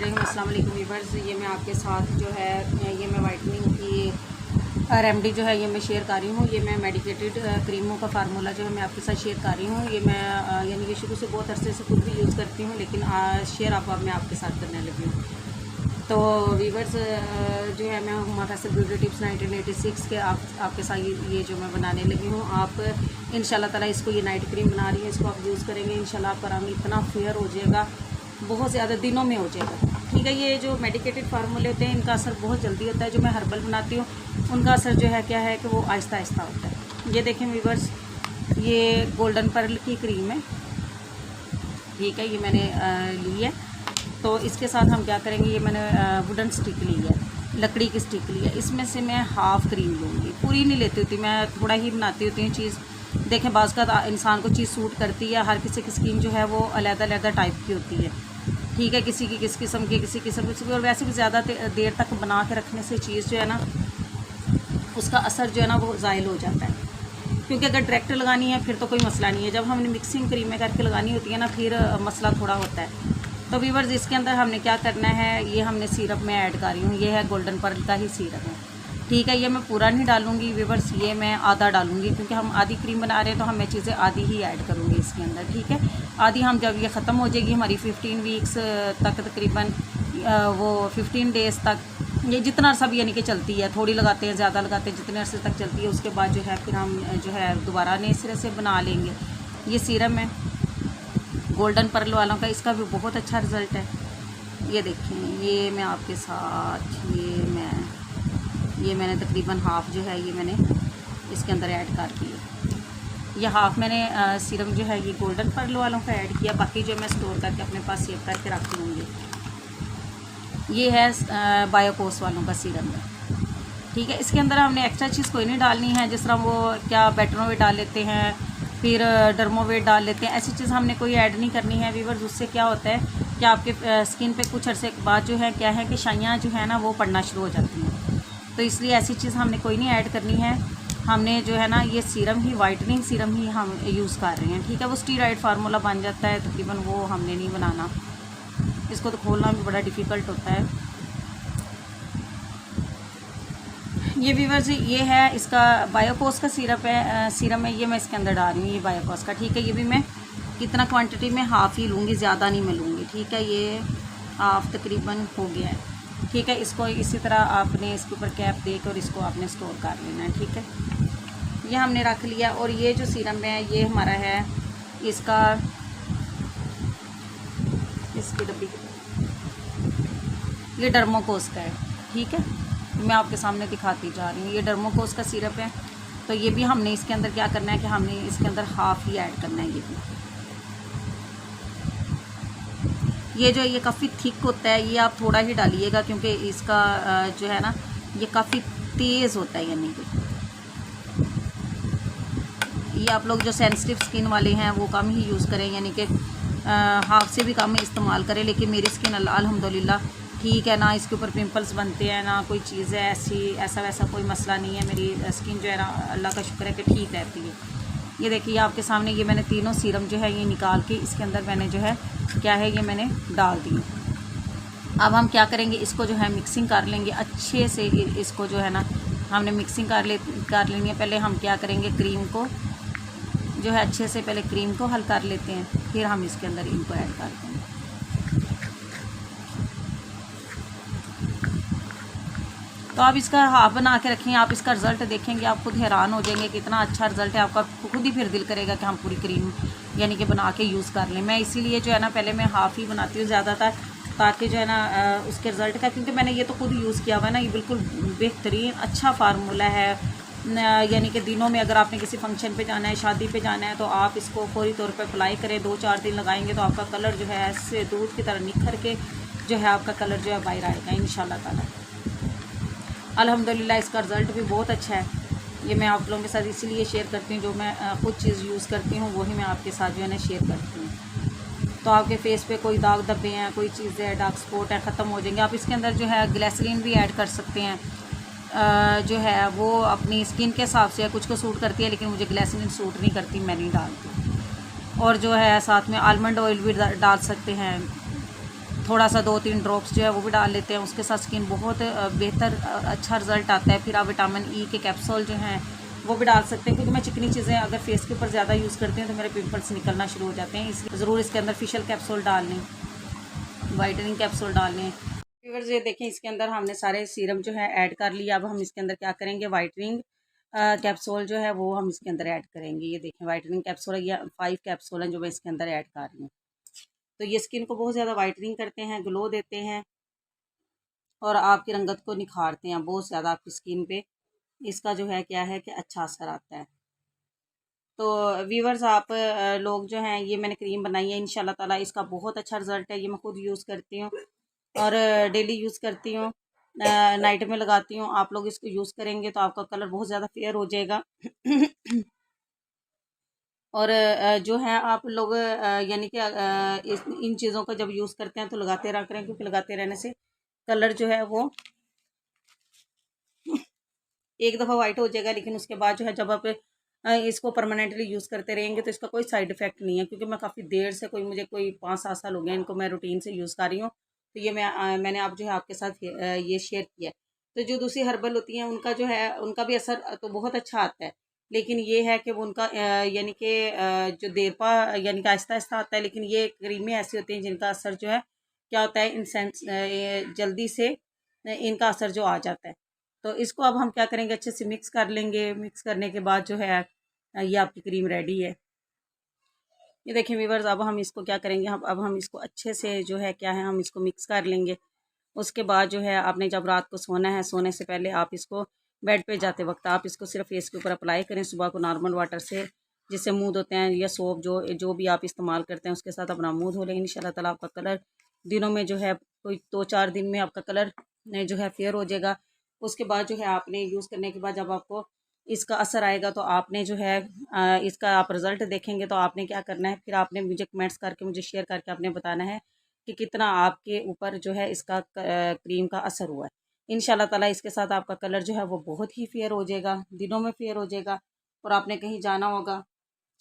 बिस्मिल्लाहिर्रहमानिर्रहीम। अस्सलाम वालेकुम व्यूअर्स। ये मैं आपके साथ जो है ये मैं वाइटनिंग की रेमेडी जो है ये मैं शेयर कर रही हूँ। ये मैं मेडिकेटेड क्रीमों का फार्मूला जो है मैं आपके साथ शेयर कर रही हूँ। ये मैं यानी कि शुरू से बहुत अरसे से खुद भी यूज़ करती हूँ, लेकिन शेयर अब मैं आपके साथ करने लगी हूँ। तो व्यूअर्स जो है मैं हुमा फैसल ब्यूटी टिप्स 1986 के आपके साथ ये जो मैं बनाने लगी हूँ। आप इंशाल्लाह ताला इसको ये नाइट क्रीम बना रही है, इसको आप यूज़ करेंगे इंशाल्लाह आपका रंग इतना फेयर हो जाएगा, बहुत ज़्यादा दिनों में हो जाएगा। ठीक है, ये जो मेडिकेटेड फार्मूले होते हैं इनका असर बहुत जल्दी होता है। जो मैं हर्बल बनाती हूँ उनका असर जो है क्या है कि वो आहिस्ता आहिस्ता होता है। ये देखें व्यूअर्स, ये गोल्डन पर्ल की क्रीम है। ठीक है, ये मैंने ली है। तो इसके साथ हम क्या करेंगे, ये मैंने वुडन स्टिक ली है, लकड़ी की स्टिक ली है। इसमें से मैं हाफ़ क्रीम लूँगी, पूरी नहीं लेती होती, मैं थोड़ा ही बनाती होती हूँ चीज़। देखें बाज़ का इंसान को चीज़ सूट करती है, हर किसी की स्किन जो है वो अलग-अलग टाइप की होती है। ठीक है, किसी की किस किस्म की, किसी किस्म की, और वैसे भी ज़्यादा देर तक बना के रखने से चीज़ जो है ना उसका असर जो है ना वो ज़ायल हो जाता है। क्योंकि अगर डायरेक्ट लगानी है फिर तो कोई मसला नहीं है, जब हमने मिक्सिंग क्रीमें करके लगानी होती है ना फिर मसला थोड़ा होता है। तो व्यूअर्स इसके अंदर हमने क्या करना है, ये हमने सिरप में ऐड कर रही हूँ। ये है गोल्डन पर्ल का ही सिरप है। ठीक है, ये मैं पूरा नहीं डालूँगी व्यूअर्स, ये मैं आधा डालूँगी, क्योंकि हम आधी क्रीम बना रहे हैं तो हमें चीज़ें आधी ही ऐड करूँगी इसके अंदर। ठीक है, आधी हम जब ये ख़त्म हो जाएगी हमारी 15 वीक्स तक, तकरीबन वो 15 डेज़ तक, ये जितना अरसा भी यानी कि चलती है, थोड़ी लगाते हैं ज़्यादा लगाते हैं, जितने अरसे तक चलती है उसके बाद जो है फिर हम जो है दोबारा नए सिरे से बना लेंगे। ये सीरम है गोल्डन पर्ल वालों का, इसका भी बहुत अच्छा रिज़ल्ट है। ये देखें, ये मैं आपके साथ ये मैंने तकरीबन हाफ़ जो है ये मैंने इसके अंदर ऐड कर दिया। ये हाफ़ मैंने सीरम जो है ये गोल्डन पर्ल वालों का ऐड किया, बाकी जो मैं स्टोर करके अपने पास सेव करके रख लूँगी। ये है बायोकोस वालों का सीरम है। ठीक है, इसके अंदर हमने एक्स्ट्रा चीज़ कोई नहीं डालनी है, जिस तरह वो क्या बेटनोवेट डाल लेते हैं, फिर डर्मोवेट डाल लेते हैं, ऐसी चीज़ हमने कोई ऐड नहीं करनी है व्यूअर्स। उससे क्या होता है कि आपके स्किन पे कुछ अरसे के बाद जो है क्या है कि शाइयाँ जो है ना वो पड़ना शुरू हो जाती हैं। तो इसलिए ऐसी चीज़ हमने कोई नहीं ऐड करनी है। हमने जो है ना ये सीरम ही, वाइटनिंग सीरम ही हम यूज़ कर रहे हैं। ठीक है, वो स्टीरॉयड फार्मूला बन जाता है तकरीबन, वो हमने नहीं बनाना। इसको तो खोलना भी बड़ा डिफ़िकल्ट होता है। ये व्यूअर्स ये है इसका बायोकोस का सिरप है, सीरम है, ये मैं इसके अंदर डाल रही हूँ ये बायोकोस का। ठीक है, ये भी मैं कितना क्वांटिटी में हाफ़ ही लूँगी, ज़्यादा नहीं मैं लूँगी। ठीक है, ये हाफ़ तकरीबन हो गया है। ठीक है, इसको इसी तरह आपने इसके ऊपर कैप देकर और इसको आपने स्टोर कर लेना है। ठीक है, ये हमने रख लिया। और ये जो सीरम है ये हमारा है इसका, इसकी डब्बी, ये डर्मोकोस का है। ठीक है, मैं आपके सामने दिखाती जा रही हूँ, ये डर्मोकोस का सिरप है। तो ये भी हमने इसके अंदर क्या करना है कि हमने इसके अंदर हाफ़ ही ऐड करना है। ये भी ये जो ये काफ़ी थिक होता है, ये आप थोड़ा ही डालिएगा, क्योंकि इसका जो है ना ये काफ़ी तेज़ होता है। यानी कि ये आप लोग जो सेंसिटिव स्किन वाले हैं वो कम ही यूज़ करें, यानी कि हाफ़ से भी कम इस्तेमाल करें। लेकिन मेरी स्किन अल्हम्दुलिल्लाह ठीक है ना, इसके ऊपर पिंपल्स बनते हैं ना, कोई चीज़ है ऐसा वैसा कोई मसला नहीं है। मेरी स्किन जो है ना अल्लाह का शुक्र है कि ठीक रहती है। ये देखिए आपके सामने ये मैंने तीनों सीरम जो है ये निकाल के इसके अंदर मैंने जो है क्या है ये मैंने डाल दी। अब हम क्या करेंगे, इसको जो है मिक्सिंग कर लेंगे अच्छे से। इसको जो है ना हमने मिक्सिंग कर लेनी है। पहले हम क्या करेंगे, क्रीम को जो है अच्छे से पहले क्रीम को हल कर लेते हैं, फिर हम इसके अंदर इनको ऐड कर देंगे। तो आप इसका हाफ बना के रखें, आप इसका रिज़ल्ट देखेंगे, आप खुद हैरान हो जाएंगे कि इतना अच्छा रिज़ल्ट है। आपका खुद ही फिर दिल करेगा कि हम पूरी क्रीम यानी कि बना के यूज़ कर लें। मैं इसीलिए जो है ना पहले मैं हाफ़ ही बनाती हूँ ज़्यादातर, ताकि जो है ना उसके रिज़ल्ट का, क्योंकि मैंने ये तो खुद यूज़ किया हुआ है ना, ये बिल्कुल बेहतरीन अच्छा फार्मूला है। यानी कि दिनों में अगर आपने किसी फंक्शन पे जाना है, शादी पे जाना है, तो आप इसको फौरी तौर पे अप्लाई करें। 2-4 दिन लगाएंगे तो आपका कलर जो है ऐसे दूध की तरह निखर के जो है आपका कलर जो है बाहर आएगा इंशाल्लाह ताला। अल्हम्दुलिल्लाह इसका रिज़ल्ट भी बहुत अच्छा है। ये मैं आप लोगों के साथ इसीलिए शेयर करती हूँ, जो मैं खुद चीज़ यूज़ करती हूँ वही मैं आपके साथ जो है ना शेयर करती हूँ। तो आपके फेस पे कोई दाग धब्बे हैं, कोई चीज़ है, डार्क स्पॉट है, ख़त्म हो जाएंगे। आप इसके अंदर जो है ग्लिसरीन भी ऐड कर सकते हैं। जो है वो अपनी स्किन के हिसाब से कुछ को सूट करती है, लेकिन मुझे ग्लिसरीन सूट नहीं करती, मैं नहीं डालती। और जो है साथ में आलमंड ऑयल भी डाल सकते हैं। थोड़ा सा 2-3 ड्रॉप्स जो है वो भी डाल लेते हैं, उसके साथ स्किन बहुत बेहतर अच्छा रिज़ल्ट आता है। फिर आप विटामिन ई के कैप्सूल जो हैं वो भी डाल सकते हैं, क्योंकि मैं चिकनी चीज़ें अगर फेस के ऊपर ज़्यादा यूज़ करती हूँ तो मेरे पिंपल्स निकलना शुरू हो जाते हैं, इसलिए ज़रूर इसके अंदर फेशियल कैप्सूल डाल लें, वाइटनिंग कैप्सूल डाल लें। व्यूअर्स ये देखें, इसके अंदर हमने सारे सीरम जो है ऐड कर लिया। अब हम इसके अंदर क्या करेंगे, वाइटनिंग कैप्सूल जो है वो हम इसके अंदर ऐड करेंगे। ये देखें वाइटनिंग कैप्सूल है, या 5 कैप्सूल हैं जो मैं इसके अंदर ऐड कर रही हूँ। तो ये स्किन को बहुत ज़्यादा वाइटनिंग करते हैं, ग्लो देते हैं और आपकी रंगत को निखारते हैं बहुत ज़्यादा। आपकी स्किन पे इसका जो है क्या है कि अच्छा असर आता है। तो व्यूअर्स आप लोग जो हैं, ये मैंने क्रीम बनाई है, इंशाल्लाह ताला इसका बहुत अच्छा रिज़ल्ट है। ये मैं खुद यूज़ करती हूँ और डेली यूज़ करती हूँ, नाइट में लगाती हूँ। आप लोग इसको यूज़ करेंगे तो आपका कलर बहुत ज़्यादा फेयर हो जाएगा। और जो है आप लोग यानी कि इन चीज़ों को जब यूज़ करते हैं तो लगाते रहा करें, क्योंकि लगाते रहने से कलर जो है वो एक दफ़ा वाइट हो जाएगा, लेकिन उसके बाद जो है जब आप इसको परमानेंटली यूज़ करते रहेंगे तो इसका कोई साइड इफ़ेक्ट नहीं है। क्योंकि मैं काफ़ी देर से, मुझे कोई 5-7 साल हो गए इनको मैं रूटीन से यूज़ कर रही हूँ। तो ये मैंने आप जो है आपके साथ ये शेयर किया है। तो जो दूसरी हर्बल होती हैं उनका जो है उनका भी असर तो बहुत अच्छा आता है, लेकिन ये है कि वो उनका यानी कि जो देरपा यानी कि आहिस्ता-आहिस्ता आता है, लेकिन ये क्रीमें ऐसी होती हैं जिनका असर जो है क्या होता है, जल्दी से इनका असर जो आ जाता है। तो इसको अब हम क्या करेंगे, अच्छे से मिक्स कर लेंगे। मिक्स करने के बाद जो है ये आपकी क्रीम रेडी है। ये देखिए व्यूअर्स, अब हम इसको क्या करेंगे, अब हम इसको अच्छे से जो है क्या है, हम इसको मिक्स कर लेंगे। उसके बाद जो है आपने जब रात को सोना है, सोने से पहले आप इसको बेड पे जाते वक्त आप इसको सिर्फ फेस के ऊपर अप्लाई करें। सुबह को नॉर्मल वाटर से, जिससे मुँह धोते हैं, या सोप जो जो भी आप इस्तेमाल करते हैं उसके साथ अपना मुँह धो लें। इंशाल्लाह ताला आपका कलर दिनों में जो है, कोई 2-4 दिन में आपका कलर जो है फेयर हो जाएगा। उसके बाद जो है आपने यूज़ करने के बाद जब आपको इसका असर आएगा तो आपने जो है इसका आप रिज़ल्ट देखेंगे तो आपने क्या करना है, फिर आपने मुझे कमेंट्स करके, मुझे शेयर करके आपने बताना है कि कितना आपके ऊपर जो है इसका क्रीम का असर हुआ है। इंशाल्लाह ताला इसके साथ आपका कलर जो है वो बहुत ही फेयर हो जाएगा, दिनों में फेयर हो जाएगा। और आपने कहीं जाना होगा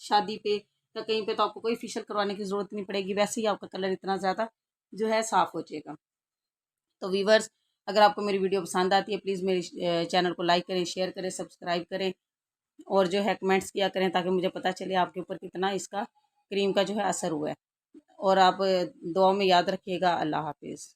शादी पे या कहीं पे, तो आपको कोई फेशियल करवाने की ज़रूरत नहीं पड़ेगी, वैसे ही आपका कलर इतना ज़्यादा जो है साफ़ हो जाएगा। तो वीवर्स, अगर आपको मेरी वीडियो पसंद आती है, प्लीज़ मेरे चैनल को लाइक करें, शेयर करें, सब्सक्राइब करें और जो है कमेंट्स किया करें, ताकि मुझे पता चले आपके ऊपर कितना इसका क्रीम का जो है असर हुआ है। और आप दुआ में याद रखिएगा। अल्लाह हाफिज़।